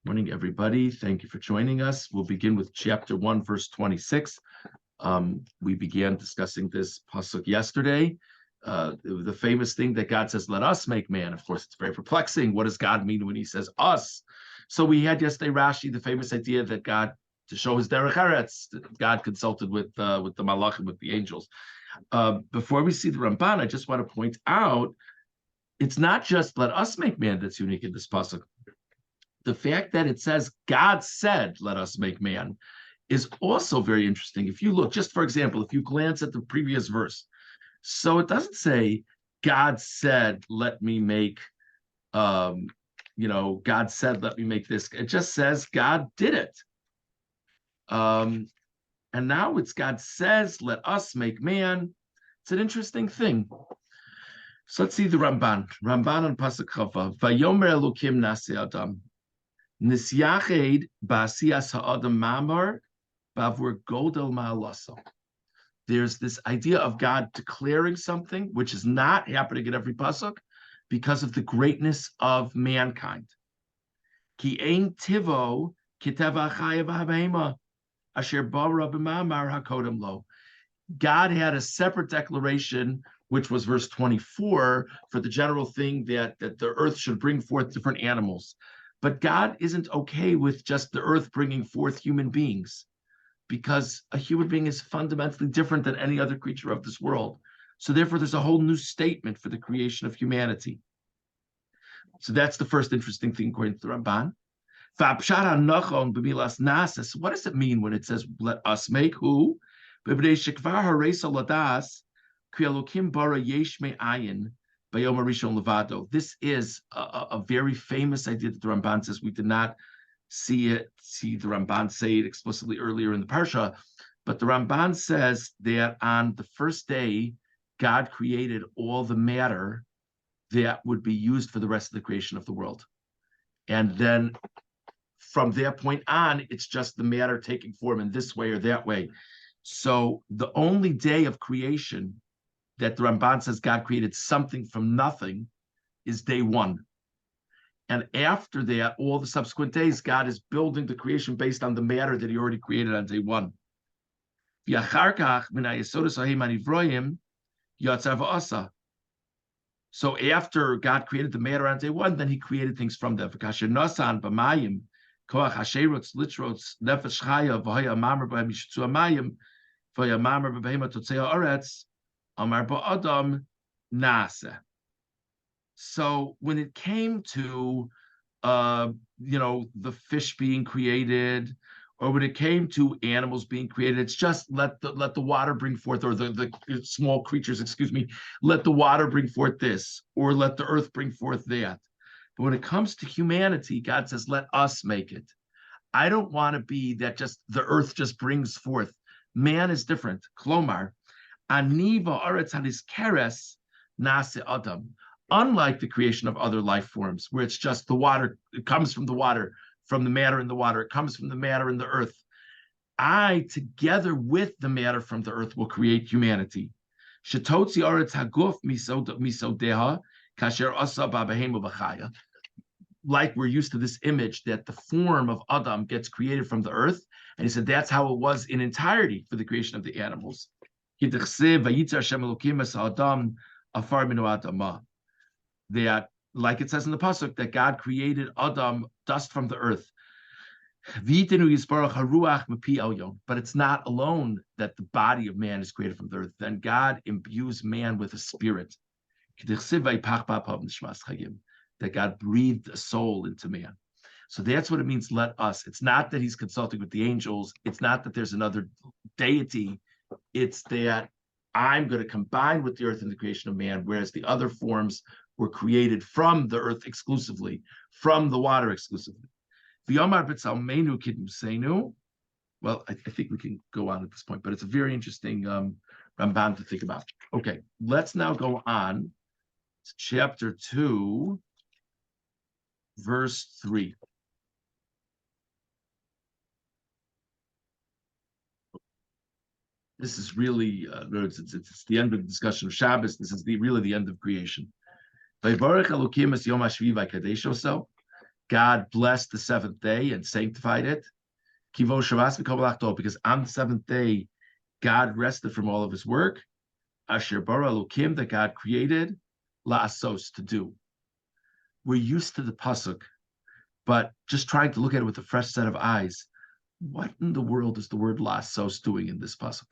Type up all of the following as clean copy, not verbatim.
Morning, everybody. Thank you for joining us. We'll begin with chapter 1, verse 26. We began discussing this pasuk yesterday. The famous thing that God says, let us make man. Of course, it's very perplexing. What does God mean when he says us? So we had yesterday Rashi, the famous idea that God, to show his derech eretz, God consulted with the malachim, with the angels. Before we see the Ramban, I just want to point out, it's not just let us make man that's unique in this pasuk. The fact that it says God said, let us make man, is also very interesting. If you look, just for example, if you glance at the previous verse, so it doesn't say God said, let me make, God said, let me make this. It just says God did it. And now it's God says, let us make man. It's an interesting thing. So let's see the Ramban. Ramban on Pasuk Chava. Vayomer Elokim nase Adam. Nisyached ba'asiyas ha'adam mamar ba'avur godel ma'alaso. There's this idea of God declaring something which is not happening in every pasuk because of the greatness of mankind. Ki ein tivo kiteva chaya v'havema asher bara b'mamar hakodem lo. God had a separate declaration, which was verse 24, for the general thing that the earth should bring forth different animals. But God isn't okay with just the earth bringing forth human beings, because a human being is fundamentally different than any other creature of this world. So therefore, there's a whole new statement for the creation of humanity. So that's the first interesting thing according to the Ramban. So what does it mean when it says, let us make who? This is a very famous idea that the Ramban says. We did not see the Ramban say it explicitly earlier in the Parsha, but the Ramban says that on the first day, God created all the matter that would be used for the rest of the creation of the world. And then from that point on, it's just the matter taking form in this way or that way. So the only day of creation that the Ramban says God created something from nothing is day one. And after that, all the subsequent days, God is building the creation based on the matter that he already created on day one. So after God created the matter on day one, then he created things from them. So when it came to the fish being created, or when it came to animals being created, it's just let the water bring forth, or the small creatures, let the water bring forth this, or let the earth bring forth that. But when it comes to humanity, God says, let us make it. I don't want to be that just the earth just brings forth. Man is different. Klomar, aniva aretz hadis keres nase adam. Unlike the creation of other life forms, where it's just the water, it comes from the water, from the matter in the water, it comes from the matter in the earth. I, together with the matter from the earth, will create humanity. Shetotzi aretz haguf misodeha kasher asa babahemu b'chaya. Like we're used to this image that the form of Adam gets created from the earth. And he said that's how it was in entirety for the creation of the animals. That, like it says in the pasuk, that God created Adam, dust from the earth. But it's not alone that the body of man is created from the earth. Then God imbues man with a spirit. That God breathed a soul into man. So that's what it means, let us. It's not that he's consulting with the angels. It's not that there's another deity. It's that I'm going to combine with the earth in the creation of man, whereas the other forms were created from the earth exclusively, from the water exclusively. Well, I think we can go on at this point, but it's a very interesting Ramban to think about. Okay, let's now go on to chapter 2, verse 3. This is really, it's the end of the discussion of Shabbos. This is really the end of creation. God blessed the seventh day and sanctified it. Kivo Shabbos v'kol because on the seventh day, God rested from all of his work. Asher bara Elokim, that God created, la'asos, to do. We're used to the pasuk, but just trying to look at it with a fresh set of eyes. What in the world is the word la'asos doing in this pasuk?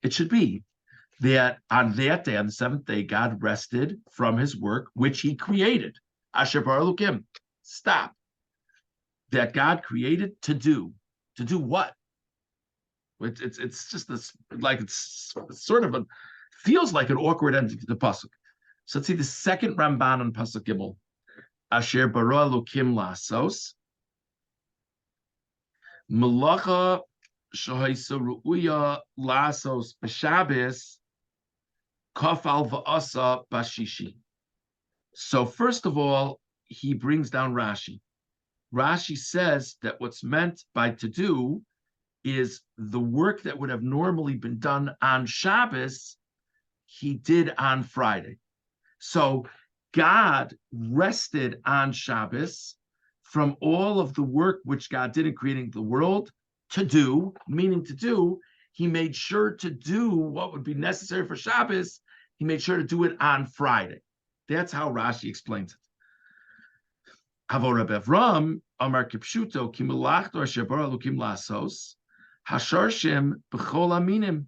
It should be that on that day, on the seventh day, God rested from his work, which he created. Asher bara Elokim. Stop. That God created to do. To do what? It's just this, like it's sort of feels like an awkward ending to the pasuk. So let's see the second Ramban on pasuk Gimel. Asher bara Elokim la'asos malacha shahisa ru'uya la'asos b'Shabbos kafal va'asa bashishi. So first of all, he brings down Rashi. Rashi says that what's meant by to do is the work that would have normally been done on Shabbos, he did on Friday. So God rested on Shabbos from all of the work which God did in creating the world to do, meaning to do, he made sure to do what would be necessary for Shabbos. He made sure to do it on Friday. That's how Rashi explains it. Havo Reb Avram, Amar Kipshuto, Kimelachto Asher bara Elokim la'asos, Hasharshim b'chol aminim,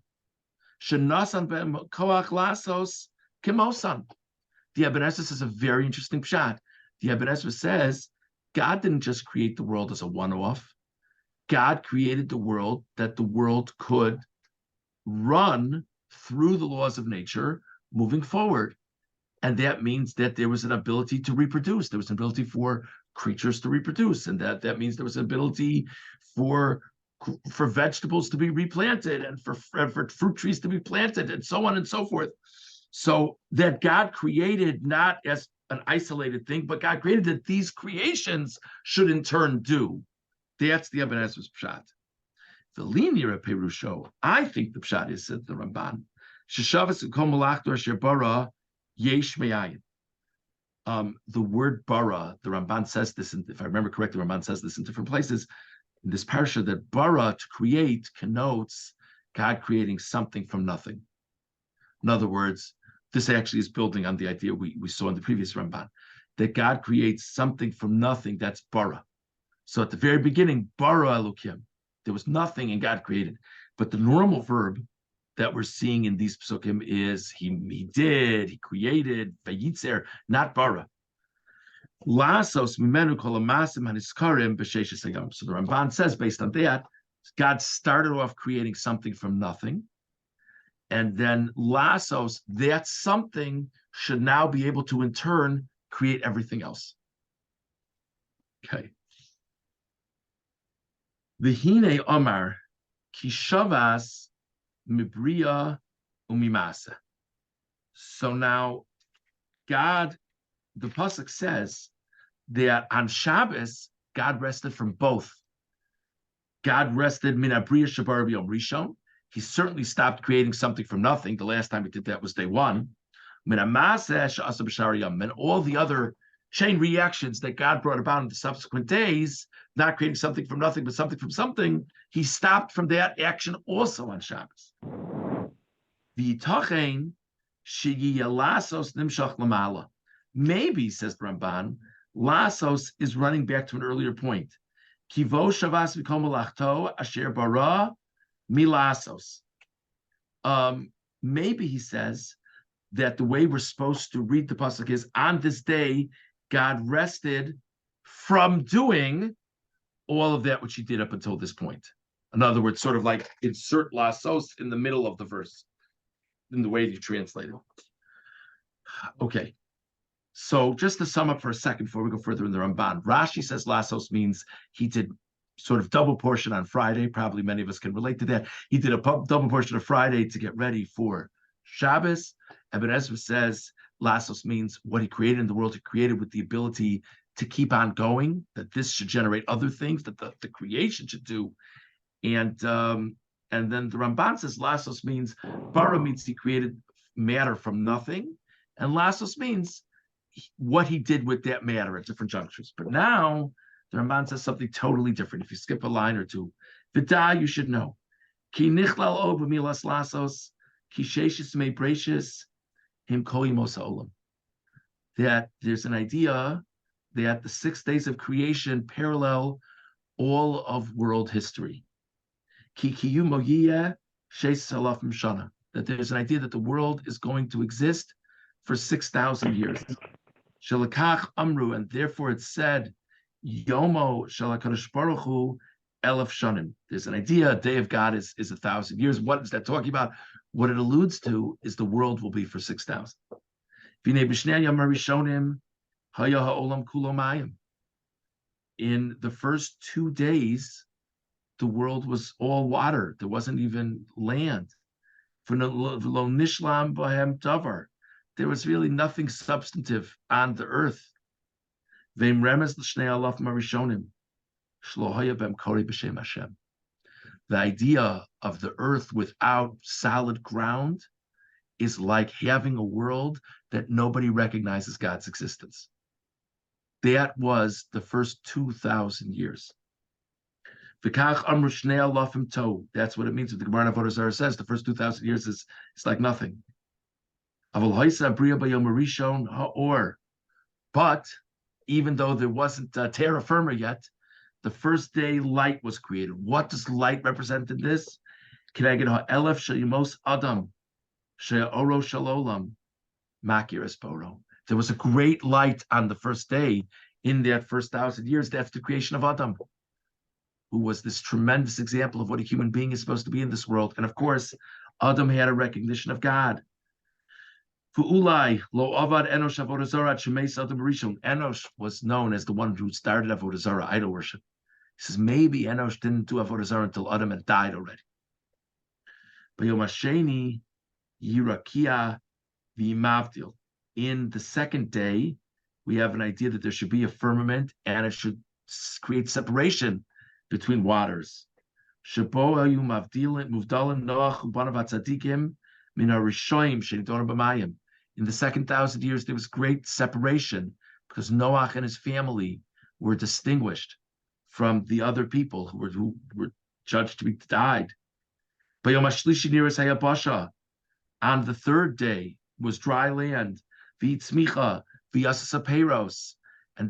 shenasan be'em koach la'asos kimosan. The Ibn Ezra says a very interesting pshat. The Ibn Ezra says God didn't just create the world as a one-off. God created the world that the world could run through the laws of nature moving forward. And that means that there was an ability to reproduce. There was an ability for creatures to reproduce. And that means there was an ability for vegetables to be replanted and for fruit trees to be planted and so on and so forth. So that God created not as an isolated thing, but God created that these creations should in turn do. That's the Ibn Ezra's pshat. The linear perusho, I think the pshat is, said the Ramban, Sheshavas and Kol Malachto Asher bara yesh me'ayin. The word bara, the Ramban says this, and if I remember correctly, the Ramban says this in different places in this parasha, that bara, to create, connotes God creating something from nothing. In other words, this actually is building on the idea we saw in the previous Ramban, that God creates something from nothing. That's bara. So at the very beginning, bara Elokim, there was nothing and God created. But the normal verb that we're seeing in these psukim is he did, he created, vayitzer, not bara. Lasos mimenu kol hamasim haniskarim b'sheshes hayom. So the Ramban says, based on that, God started off creating something from nothing. And then lasos, that something should now be able to in turn create everything else. Okay. V'hine Omar kishavas mibria umimasa. So now God, the pasuk says that on Shabbos, God rested from both. God rested min abriya shabar b'yom rishon. He certainly stopped creating something from nothing. The last time he did that was day one. Min amasa she'asa b'shar yom, and all the other chain reactions that God brought about in the subsequent days, not creating something from nothing, but something from something, he stopped from that action also on Shabbos. V'yitachein she'yiyeh lasos nimshach lamala. Maybe, says the Ramban, lasos is running back to an earlier point. Kivo shavas v'kol malachto asher bara milasos. Maybe he says that the way we're supposed to read the pasuk is, on this day, God rested from doing all of that which he did up until this point. In other words, sort of like insert lasos in the middle of the verse in the way you translate it. Okay. So just to sum up for a second before we go further in the Ramban, Rashi says lasos means he did sort of double portion on Friday. Probably many of us can relate to that. He did a double portion of Friday to get ready for Shabbos. Ibn Ezra says lasos means what he created in the world, he created with the ability to keep on going, that this should generate other things that the creation should do. And then the Ramban says lasos means bara means he created matter from nothing, and lasos means what he did with that matter at different junctures. But now the Ramban says something totally different. If you skip a line or two, Vida, you should know. Ki nichlal o b'milas lasos, ki sheshis mei breishis, him koimos ha'olam. That there's an idea that the 6 days of creation parallel all of world history. Ki kiyumo yiyeh sheis salafim shana. That there's an idea that the world is going to exist for 6,000 years. Shalakach amru, and therefore it's said, Yomo shalakadosh baruch hu elef shanim. There's an idea, a day of God is 1,000 years. What is that talking about? What it alludes to is the world will be for 6,000. In the first 2 days, the world was all water. There wasn't even land. There was really nothing substantive on the earth. The idea of the earth without solid ground is like having a world that nobody recognizes God's existence. That was the first 2,000 years. That's what it means. What the Gemara Avodah Zarah says, the first 2,000 years is like nothing. But even though there wasn't terra firma yet, the first day light was created. What does light represent in this? There was a great light on the first day in that first 1,000 years. That's the creation of Adam, who was this tremendous example of what a human being is supposed to be in this world. And of course, Adam had a recognition of God. Enosh was known as the one who started Avodah Zarah, idol worship. He says maybe Enosh didn't do Avodah Zarah until Adam had died already. In the second day, we have an idea that there should be a firmament and it should create separation between waters. In the second 1,000 years, there was great separation because Noach and his family were distinguished from the other people who were judged to be died. On the third day was dry land, and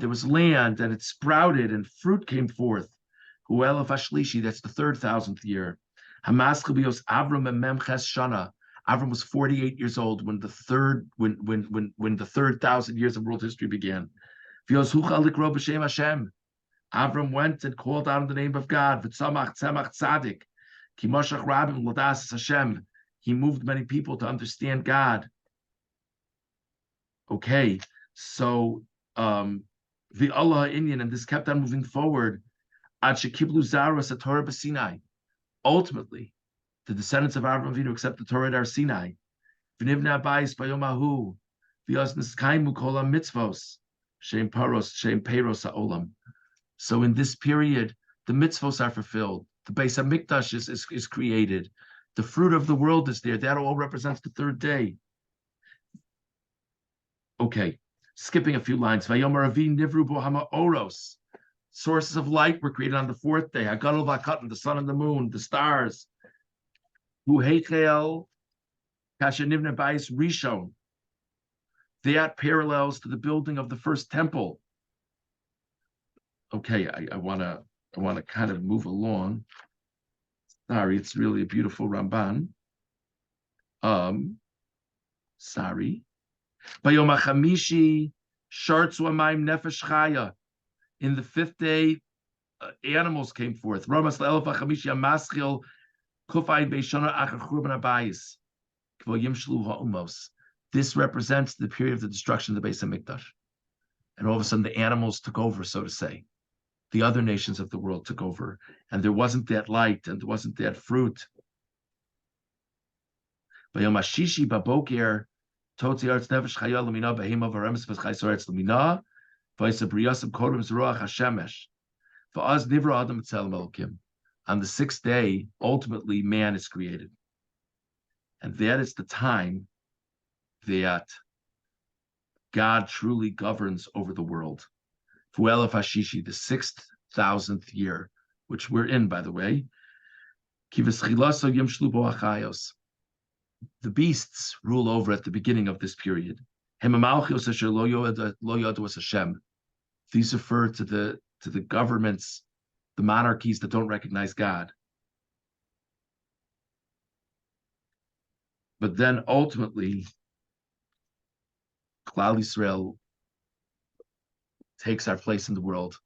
there was land, and it sprouted, and fruit came forth. That's the 3,000th year. Avram was 48 years old when the third 1,000 years of world history began. Avram went and called out in the name of God. He moved many people to understand God. Okay, so the Allah Indian, and this kept on moving forward. Ultimately, the descendants of Avraham Avinu accept the Torah at Har Sinai. So in this period, the mitzvos are fulfilled. The Beis HaMikdash is created. The fruit of the world is there. That all represents the third day. Okay, skipping a few lines. Sources of light were created on the fourth day. Hagadol v'Hakatan, the sun and the moon, the stars. Rishon. That parallels to the building of the first temple. Okay, I want to kind of move along. Sorry, it's really a beautiful Ramban. Sorry. Bayom HaChamishi, Shartzu Amayim Nefesh Chaya. In the fifth day, animals came forth. Ramas Le'elef HaChamishi HaMaschil Kufay Beishana Achar Churban HaBayis. Kvo Yimshlu HaUmos. This represents the period of the destruction of the Beis HaMikdash. And all of a sudden, the animals took over, so to say. The other nations of the world took over, and there wasn't that light, and there wasn't that fruit. Bayom HaShishi Baboker, Totzi Arts Nefesh Chaya Lamina Behema Varemes V'Chayis Arts Lamina, V'Yisa Briyasim Kodem Zeruach HaShemesh, V'az Nivra Adam Etzelem Elokim. On the sixth day, ultimately, man is created. And that is the time that God truly governs over the world. Fuelef Hashishi, the 6,000th year, which we're in, by the way. The beasts rule over at the beginning of this period. These refer to the governments, the monarchies that don't recognize God. But then ultimately, Klal Yisrael takes our place in the world,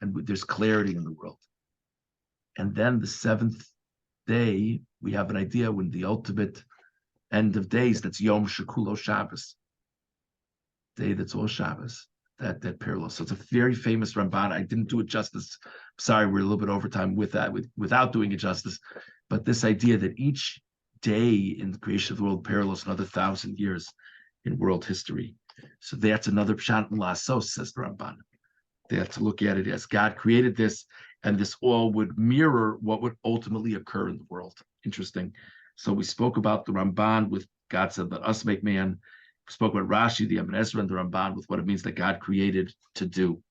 and there's clarity in the world. And then the seventh day, we have an idea when the ultimate end of days, that's Yom Shekulo Shabbos, day that's all Shabbos, that parallel. So it's a very famous Ramban. I didn't do it justice. Sorry, we're a little bit over time with that, without doing it justice. But this idea that each day in the creation of the world parallels another 1,000 years in world history. So that's another Pshat Lasos, says the Ramban. They have to look at it as God created this, and this all would mirror what would ultimately occur in the world. Interesting. So we spoke about the Ramban with God said, let us make man. We spoke about Rashi, the Ibn Ezra, and the Ramban with what it means that God created to do.